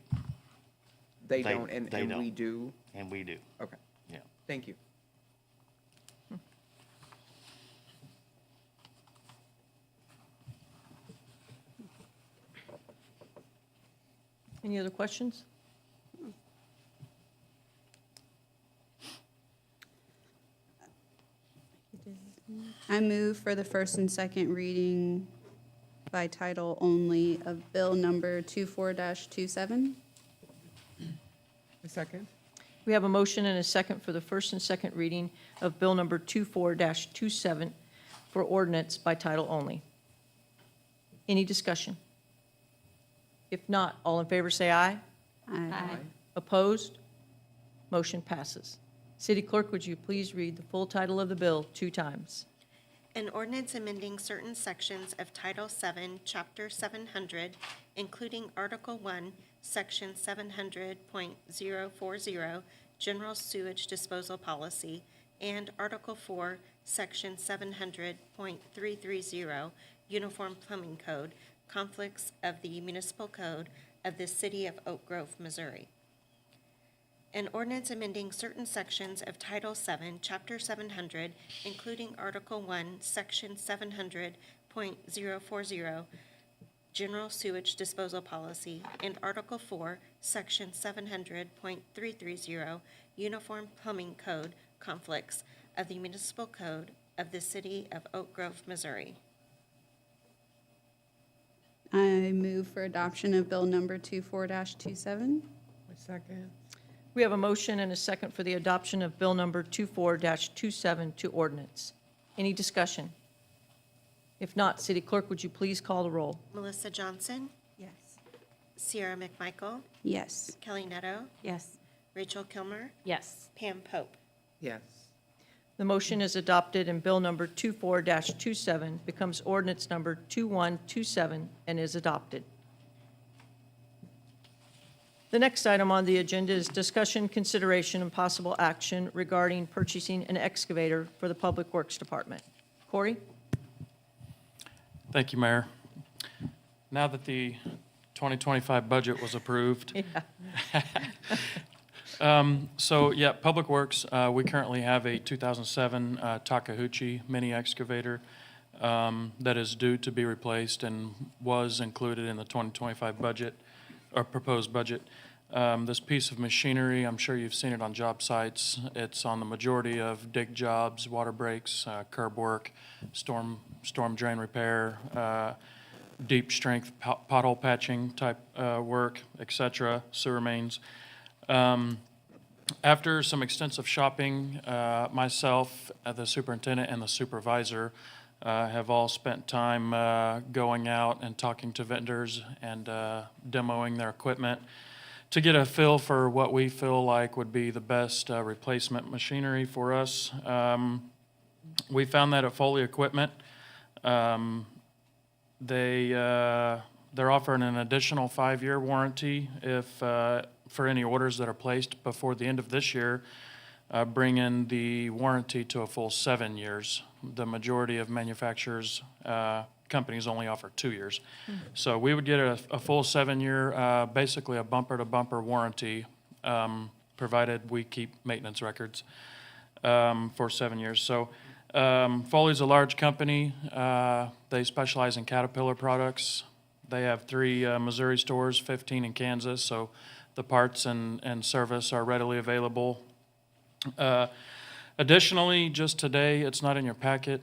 They- don't, and they we don't. do? and we do, Okay, yeah. thank you. Any other questions? I move for the first and second reading by title only of Bill number 24-27. A second? We have a motion and a second for the first and second reading of Bill number 24-27 for ordinance by title only. Any discussion? If not, all in favor say aye. Aye. Opposed? Motion passes. City Clerk, would you please read the full title of the bill 2 times? An ordinance amending certain sections of Title VII, Chapter 700, including Article 1, Section 700.040, General Sewage Disposal Policy, and Article 4, Section 700.330, Uniform Plumbing Code, conflicts of the municipal code of the City of Oak Grove, Missouri. An ordinance amending certain sections of Title VII, Chapter 700, including Article 1, Section 700.040, General Sewage Disposal Policy, and Article 4, Section 700.330, Uniform Plumbing Code, conflicts of the municipal code of the City of Oak Grove, Missouri. I move for adoption of Bill number 24-27. A second? We have a motion and a second for the adoption of Bill number 24-27 to ordinance. Any discussion? If not, City Clerk, would you please call the roll? Melissa Johnson, Yes. Sierra McMichael, Yes. Kelly Netto, Yes. Rachel Kilmer, Yes. Pam Pope. Yes. The motion is adopted and Bill number 24-27 becomes ordinance number 2127 and is adopted. The next item on the agenda is discussion, consideration, and possible action regarding purchasing an excavator for the Public Works Department. Corey? Thank you, Mayor. Now that the 2025 budget was approved, Public Works, we currently have a 2007 Takeuchi mini excavator that is due to be replaced and was included in the 2025 budget, or proposed budget. This piece of machinery, I'm sure you've seen it on job sites. It's on the majority of dig jobs, water breaks, curb work, storm drain repair, deep strength pothole patching type work, et cetera, sewer mains. After some extensive shopping, myself, the superintendent, and the supervisor have all spent time going out and talking to vendors and demoing their equipment to get a feel for what we feel like would be the best replacement machinery for us. We found that at Foley Equipment, they're offering an additional 5-year warranty if for any orders that are placed before the end of this year, bringing the warranty to a full 7 years. The majority of manufacturers, companies only offer 2 years. So we would get a full 7-year, basically a bumper-to-bumper warranty, provided we keep maintenance records for 7 years. So Foley's a large company. They specialize in Caterpillar products. They have 3 Missouri stores, 15 in Kansas, so the parts and service are readily available. Additionally, just today, it's not in your packet,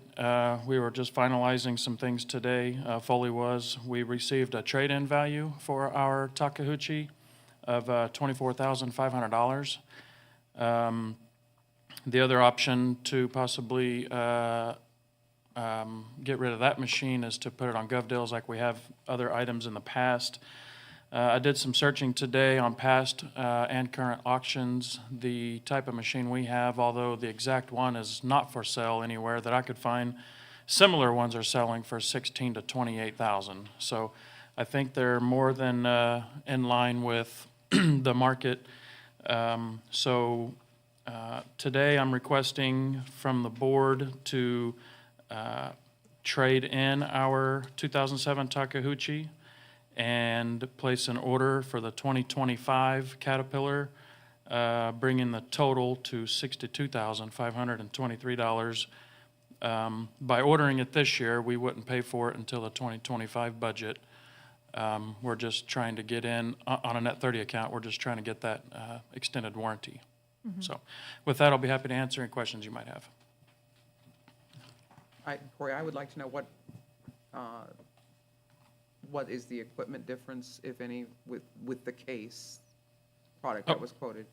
we were just finalizing some things today, Foley was. We received a trade-in value for our Takeuchi of $24,500. The other option to possibly get rid of that machine is to put it on GovDeals like we have other items in the past. I did some searching today on past and current auctions. The type of machine we have, although the exact one is not for sale anywhere that I could find, similar ones are selling for 16 to 28,000. So I think they're more than in line with the market. Today I'm requesting from the board to trade in our 2007 Takeuchi and place an order for the 2025 Caterpillar, bringing the total to $62,523. By ordering it this year, we wouldn't pay for it until the 2025 budget. We're just trying to get in, on a net 30 account, we're just trying to get that extended warranty. So with that, I'll be happy to answer any questions you might have. Corey, I would like to know what is the equipment difference, if any, with the case product that was quoted?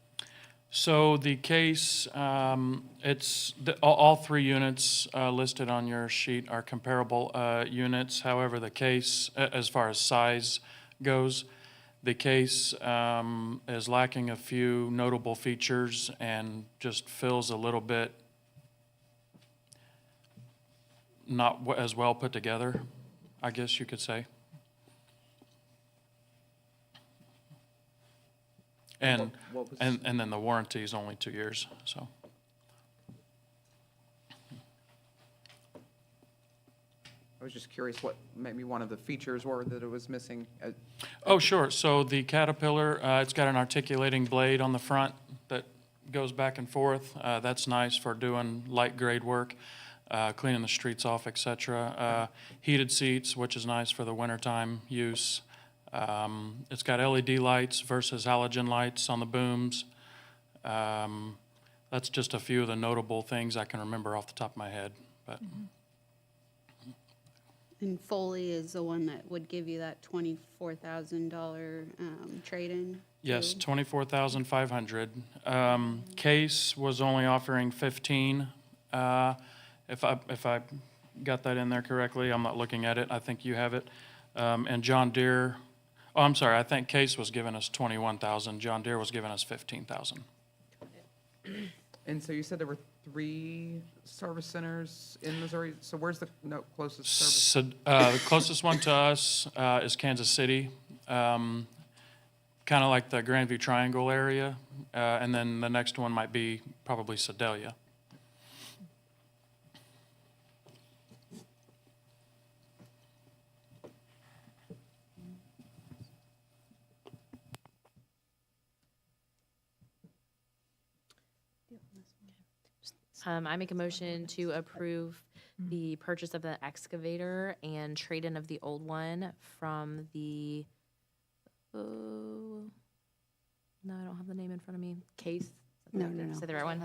So the case, all three units listed on your sheet are comparable units. However, the case, as far as size goes, the case is lacking a few notable features and just feels a little bit not as well put together, I guess you could say. And then the warranty is only 2 years, so. I was just curious what maybe one of the features were that it was missing. Oh, sure. So the Caterpillar, it's got an articulating blade on the front that goes back and forth. That's nice for doing light grade work, cleaning the streets off, et cetera. Heated seats, which is nice for the wintertime use. It's got LED lights versus halogen lights on the booms. That's just a few of the notable things I can remember off the top of my head. But And Foley is the one that would give you that $24,000 trade-in? yes, too? 24,500. Case was only offering 15. If I got that in there correctly, I'm not looking at it. I think you have it. And John Deere. Oh, I'm sorry. I think Case was giving us 21,000. John Deere was giving us 15,000. And so you said there were 3 service centers in Missouri. So where's the closest service? So, the closest one to us is Kansas City, kind of like the Grandview Triangle area, and then the next one might be probably Sedalia. I make a motion to approve the purchase of the excavator and trade-in of the old one from the, no, I don't have the name in front of me. Case? No. Say the right one?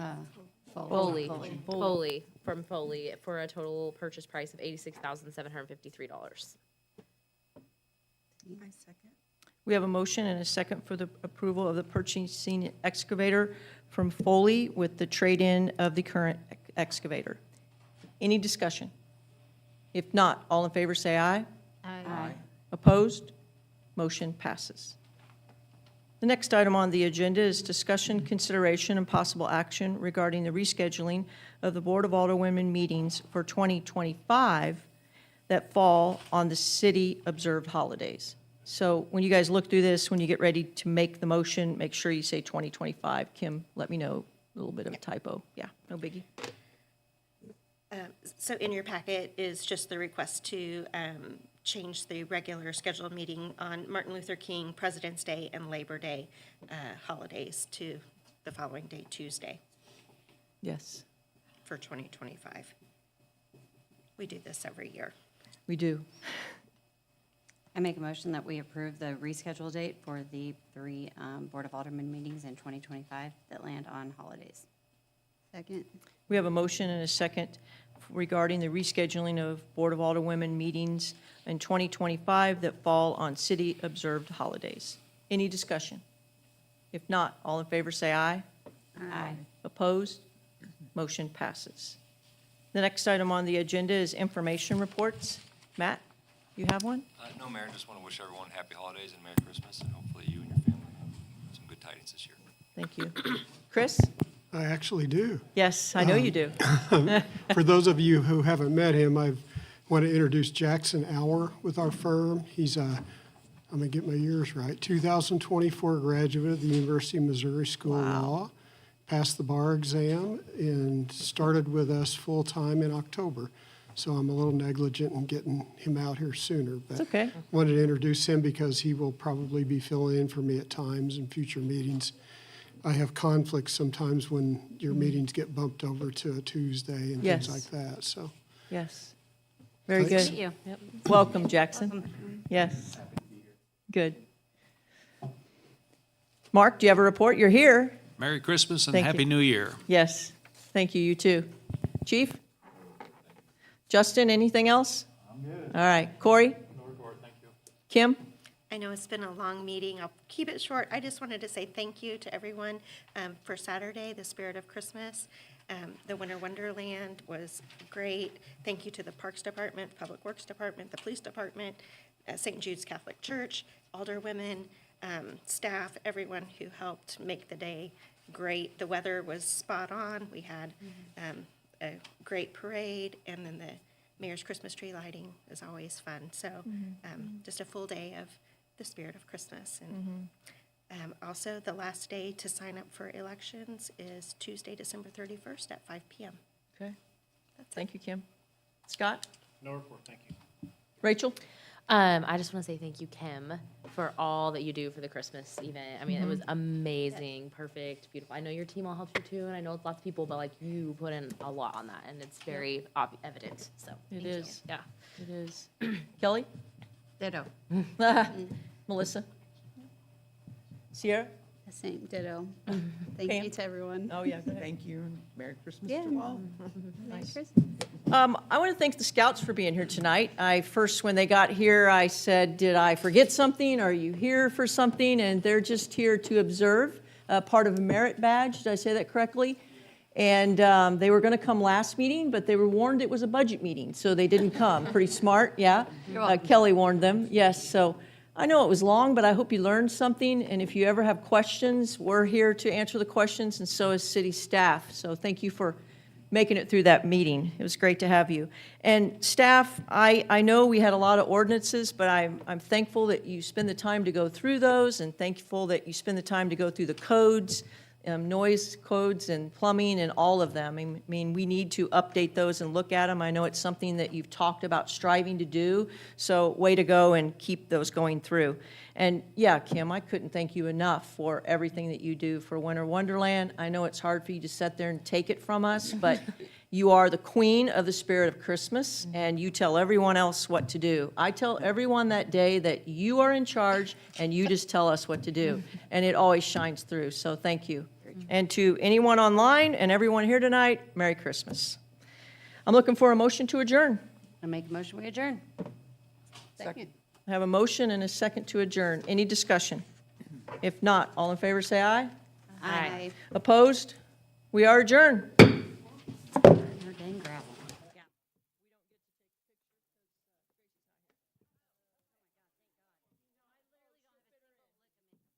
Foley. Foley, from Foley, for a total purchase price of $86,753. I second. We have a motion and a second for the approval of the purchasing excavator from Foley with the trade-in of the current excavator. Any discussion? If not, all in favor say aye. Aye. Opposed? Motion passes. The next item on the agenda is discussion, consideration, and possible action regarding the rescheduling of the Board of Alderwomen meetings for 2025 that fall on the city-observed holidays. So when you guys look through this, when you get ready to make the motion, make sure you say 2025. Kim, let me know, a little bit of a typo. Yeah, no biggie. So in your packet is just the request to change the regular scheduled meeting on Martin Luther King, President's Day, and Labor Day holidays to the following day, Tuesday, Yes, for 2025. We do this every year. we do. I make a motion that we approve the reschedule date for the 3 Board of Aldermen meetings in 2025 that land on holidays. Second? We have a motion and a second regarding the rescheduling of Board of Alderwomen meetings in 2025 that fall on city-observed holidays. Any discussion? If not, all in favor say aye. Aye. Opposed? Motion passes. The next item on the agenda is information reports. Matt? You have one? No, Mayor, just want to wish everyone happy holidays and Merry Christmas, and hopefully you and your family have some good tidings this year. Thank you. Chris? I actually do. Yes, I know you do. For those of you who haven't met him, I want to introduce Jackson Auer with our firm. He's a, I'm going to get my years right, 2024 graduate of the University of Missouri School of Law, passed the bar exam, and started with us full-time in October. So I'm a little negligent in getting him out here sooner. But It's okay. wanted to introduce him because he will probably be filling in for me at times in future meetings. I have conflicts sometimes when your meetings get bumped over to a Tuesday and Yes. things like that, so. Yes. Very Thanks. good. Thank you. Welcome, Jackson. Yes. Good. Mark, do you have a report? You're here. Merry Christmas and Thank Happy you. New Year. Yes. Thank you, you too. Chief? Justin, anything else? I'm good. All right. Corey? No report, thank you. Kim? I know it's been a long meeting. I'll keep it short. I just wanted to say thank you to everyone for Saturday, the Spirit of Christmas. The Winter Wonderland was great. Thank you to the Parks Department, Public Works Department, the Police Department, St. Jude's Catholic Church, Alderwomen, staff, everyone who helped make the day great. The weather was spot on. We had a great parade, and then the mayor's Christmas tree lighting is always fun. So just a full day of the Spirit of Christmas. And also, the last day to sign up for elections is Tuesday, December 31st at 5 p.m. Okay. Thank you, Kim. Scott? No report, thank you. Rachel? I just want to say thank you, Kim, for all that you do for the Christmas event. I mean, it was amazing, perfect, beautiful. I know your team all helps you too, and I know it's lots of people, but like you put in a lot on that, and it's very evident. So It thank you. is. Yeah. It is. Kelly? Ditto. Melissa? Sierra? The same ditto. Thank Pam? you to everyone. Oh, yeah, go ahead. Thank you, and Merry Christmas Yeah. to all. Merry Christmas. I want to thank the Scouts for being here tonight. When they got here, I said, did I forget something? Are you here for something? And they're just here to observe, part of a merit badge. Did I say that correctly? And they were going to come last meeting, but they were warned it was a budget meeting, so they didn't come. Pretty smart, yeah? Kelly warned them, yes. So I know it was long, but I hope you learned something. And if you ever have questions, we're here to answer the questions, and so is city staff. So thank you for making it through that meeting. It was great to have you. And staff, I know we had a lot of ordinances, but I'm thankful that you spend the time to go through those, and thankful that you spend the time to go through the codes, noise codes and plumbing and all of them. I mean, we need to update those and look at them. I know it's something that you've talked about striving to do, so way to go and keep those going through. And yeah, Kim, I couldn't thank you enough for everything that you do for Winter Wonderland. I know it's hard for you to sit there and take it from us, but you are the queen of the Spirit of Christmas, and you tell everyone else what to do. I tell everyone that day that you are in charge, and you just tell us what to do, and it always shines through, so thank you. And to anyone online and everyone here tonight, Merry Christmas. I'm looking for a motion to adjourn. I make a motion, we adjourn. Second. I have a motion and a second to adjourn. Any discussion? If not, all in favor say aye. Aye. Opposed? We are adjourned.